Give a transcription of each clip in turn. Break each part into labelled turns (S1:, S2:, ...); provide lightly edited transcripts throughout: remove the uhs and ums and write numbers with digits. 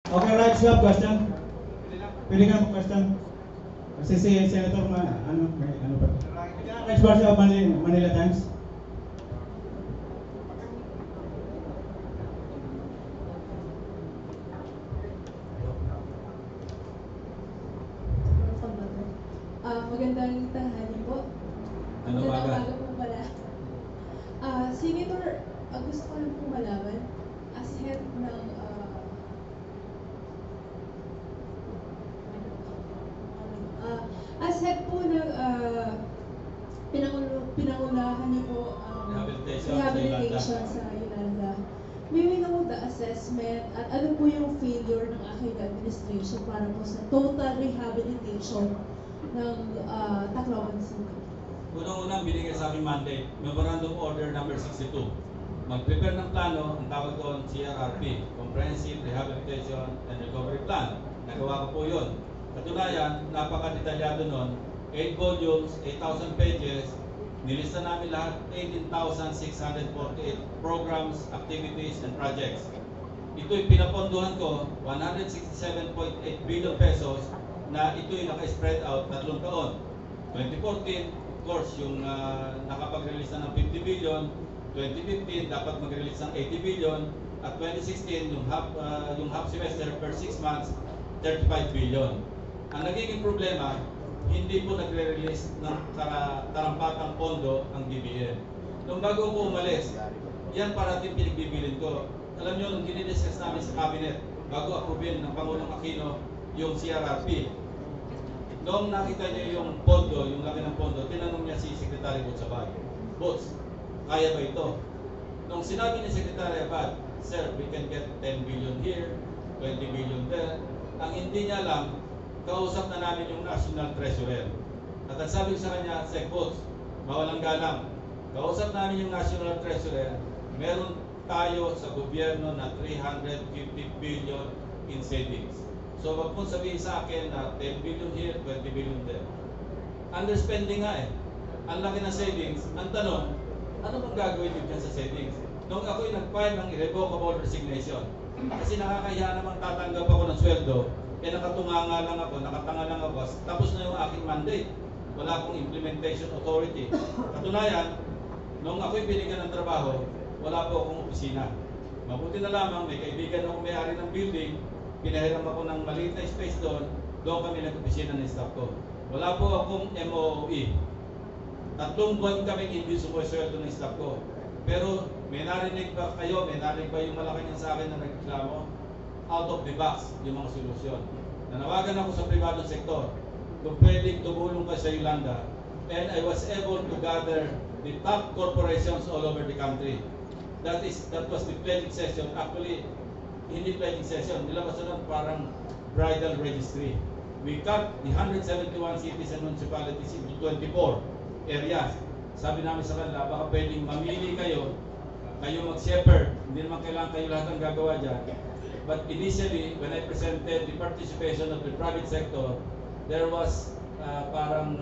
S1: Okay, right, sir, question. Pwede ka mag-question. Kasi si Senator, may ano pa. Right, sir, of Manila Times.
S2: Magandang tanghali po. Magandang umaga po pala. Senator, gusto ko lang po malaman, as head ng as head po ng pinangunahan niyo po rehabilitation sa Yolanda. May we know the assessment at ano po yung failure ng aking administration para po sa total rehabilitation ng Tacloban City?
S3: Unang-unang binigay sa aking mandate, Memorandum Order number 62. Mag-prepare ng plano, ang tawag doon CRRP, Comprehensive Rehabilitation and Recovery Plan. Nagawa ko po yun. Katunayan, napaka-detalyado nun, 8 volumes, 8,000 pages, nilista namin lahat 18,648 programs, activities, and projects. Ito'y pinapondohan ko, 167.8 billion pesos, na ito'y naka-spread out 3 taon. 2014, of course, yung nakapag-release na ng 50 billion, 2015, dapat mag-release ng 80 billion, at 2016, yung half semester per 6 months, 35 billion. Ang nagiging problema, hindi po nagre-release ng karampatang pondo ang DBM. Nung bago ko umalis, yan parating pinagbibilin ko. Alam nyo, nung dinidiscuss namin sa cabinet, bago approve ng Pangulong Aquino, yung CRRP. Noong nakita niyo yung pondo, yung laki ng pondo, tinanong niya si Secretary Botsabag, Bots, kaya ba ito? Nung sinabi ni Secretary Abad, Sir, we can get 10 billion here, 20 billion there. Ang hindi niya alam, kausap na namin yung National Treasurer. At ang sabi ko sa kanya, Sec Bots, mawalang galang, kausap namin yung National Treasurer, meron tayo sa gobyerno na 350 billion in savings. So wag mong sabihin sa akin na 10 billion here, 20 billion there. Underspending nga eh. Ang laki ng savings. Ang tanong, ano bang gagawin dyan sa savings? Nung ako'y nag-file ng irrevocable resignation, kasi nakakahiya naman tatanggap ako ng sweldo, nakatanga lang ako, tapos na yung aking mandate. Wala akong implementation authority. Katunayan, nung ako'y binigyan ng trabaho, wala po akong opisina. Mabuti na lamang, may kaibigan ako may-ari ng building, pinahiram ako ng maliit na space doon kami nag-opisina ng staff ko. Wala po akong MOE. 3 buwan kami hindi sumusweldo ng staff ko. Pero may narinig ba kayo, may narinig ba yung malaki niyan sa akin na nagreklamo? Out of the box yung mga solusyon. Nanawagan ako sa privadong sektor kung pwedeng tumulong ka sa Yolanda. And I was able to gather the top corporations all over the country. That was the pledging session. Actually, hindi pledging session, nilabas na parang bridal registry. We cut the 171 cities and municipalities into 24 areas. Sabi namin sa kanila, baka pwedeng mamili kayo mag-shepherd. Hindi naman kailangan kayo lahat ang gagawa dyan. But initially, when I presented the participation of the private sector, there was parang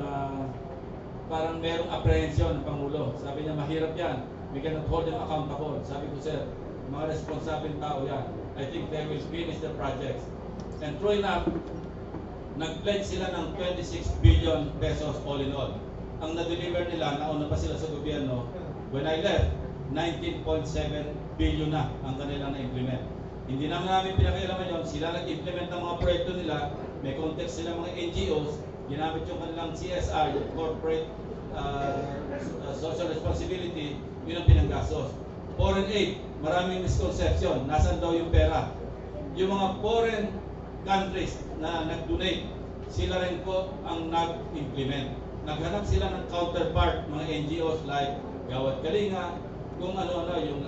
S3: merong apprehension ng Pangulo. Sabi niya, mahirap yan. We cannot hold them accountable. Sabi ko, sir, mga responsabling tao yan. I think they will finish the projects. And true enough, nag-pledge sila ng 26 billion pesos all in all. Ang na-deliver nila, nauna pa sila sa gobyerno. When I left, 19.7 billion na ang kanilang na-implement. Hindi naman namin pinakialaman yun. Sila nag-implement ng mga proyekto nila. May context sila mga NGOs. Ginamit yung kanilang CSR, yung corporate social responsibility, yun ang pinanggastos. Foreign aid, maraming misconception. Nasaan daw yung pera? Yung mga foreign countries na nag-donate, sila rin po ang nag-implement. Naghanap sila ng counterpart, mga NGOs like Gawad Kalinga, kung ano-ano, yung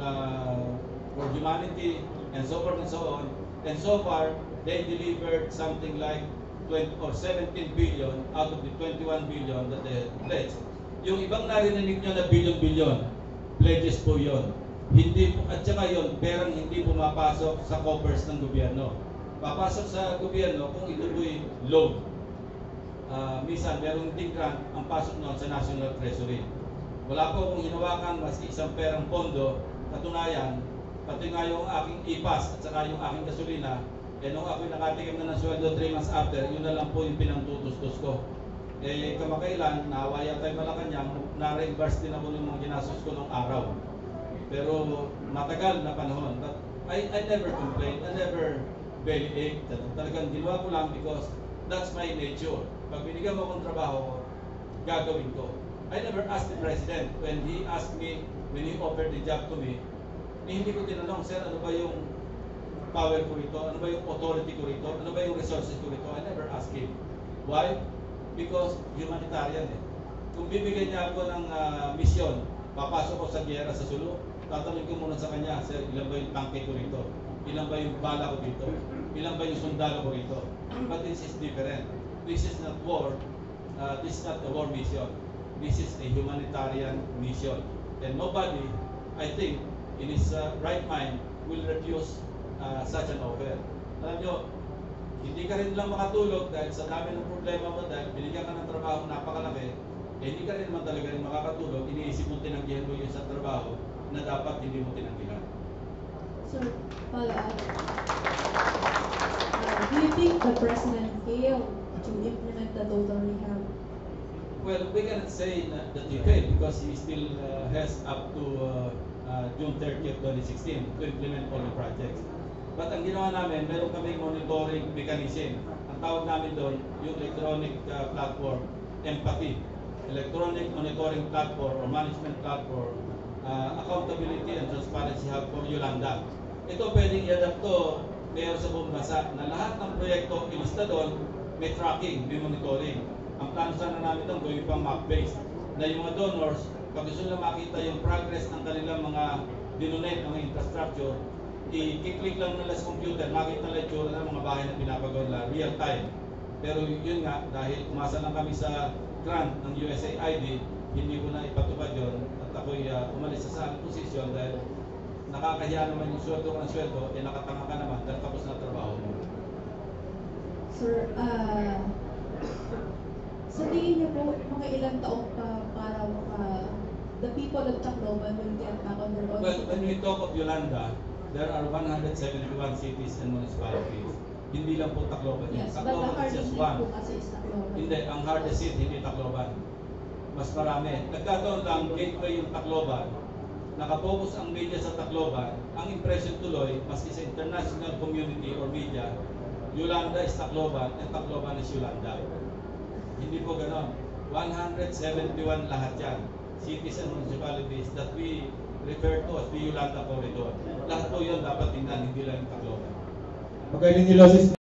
S3: For Humanity, and so forth and so on. And so far, they delivered something like 20 or 17 billion out of the 21 billion that they pledged. Yung ibang narinig nyo na billion-billion, pledges po yun. Hindi po, at saka yun, perang hindi pumapasok sa coffers ng gobyerno. Papasok sa gobyerno kung ito po'y loan. Minsan, merong ding grant ang pasok noon sa National Treasury. Wala po akong hinawakan maski isang perang pondo. Katunayan, pati nga yung aking ipas at saka yung aking gasolina, Eh nung ako'y nakatikim na ng sweldo 3 months after, yun na lang po yung pinangtutustos ko. Eh kamakailan, nahawa yata yung Malacanang, na-reimburse din ako ng mga ginastos ko nung araw. Pero matagal na panahon. But I never complained, I never belly ache. Talagang ginawa ko lang because that's my nature. Pag binigyan mo akong trabaho, gagawin ko. I never asked the President when he asked me, when he offered the job to me, hindi ko tinanong, sir, ano ba yung power ko rito? Ano ba yung authority ko rito? Ano ba yung resources ko rito? I never asked him. Why? Because humanitarian eh. Kung bibigyan niya ako ng misyon, papasok ko sa giyera sa Sulu, tatanungin ko muna sa kanya, sir, ilan ba yung tangke ko rito? Ilan ba yung bala ko dito? Ilan ba yung sundalo ko rito? But this is different. This is not war. This is not a war mission. This is a humanitarian mission. And nobody, I think, in his right mind, will refuse such an offer. Alam nyo, hindi ka rin lang makatulog dahil sa dami ng problema mo, dahil binigyan ka ng trabaho napakalaki, eh hindi ka rin naman talaga rin makakatulog, iniisip mo tinanggihan mo yun sa trabaho na dapat hindi mo tinanggihan.
S2: Sir, follow-up. Do you think the President failed to implement the total rehab?
S3: Well, we cannot say that he failed because he still has up to June 30th, 2016 to implement all the projects. But ang ginawa namin, meron kaming monitoring mechanism. Ang tawag namin doon, yung electronic platform, empathy. Electronic monitoring platform or management platform, accountability and transparency hub for Yolanda. Ito pwedeng i-adapt to mayor sa buong bansa na lahat ng proyekto ilista doon, may tracking, may monitoring. Ang plano sana namin doon, gawin pang map-based, na yung mga donors, pag gusto nila makita yung progress ng kanilang mga dinonate, mga infrastructure, i-click lang nila sa computer, makita nila yung ng mga bahay na pinapagawa nila, real time. Pero yun nga, dahil umasa lang kami sa grant ng USAID, hindi ko na ipatupad yun at ako'y umalis sa aking posisyon dahil nakakahiya naman yung sweldo ka ng sweldo, eh nakatanga ka naman dahil tapos na trabaho mo.
S2: Sir, sa tingin niyo po, mga ilang taong pa para the people of Tacloban will get back on their own?
S3: Well, when we talk of Yolanda, there are 171 cities and municipalities. Hindi lang po Tacloban.
S2: Yes, but the
S3: Tacloban is
S2: hardest
S3: just
S2: hit
S3: one.
S2: po kasi is Tacloban.
S3: Hindi, ang hardest hit, hindi Tacloban. Mas marami. Nagkataon lang, gateway yung Tacloban. Nakafocus ang media sa Tacloban. Ang impression tuloy, maski sa international community or media, Yolanda is Tacloban and Tacloban is Yolanda. Hindi po ganon. 171 lahat yan. Cities and municipalities that we refer to as the Yolanda Corridor. Lahat po yun dapat tingnan, hindi lang yung Tacloban.
S1: Pagka-Linilosis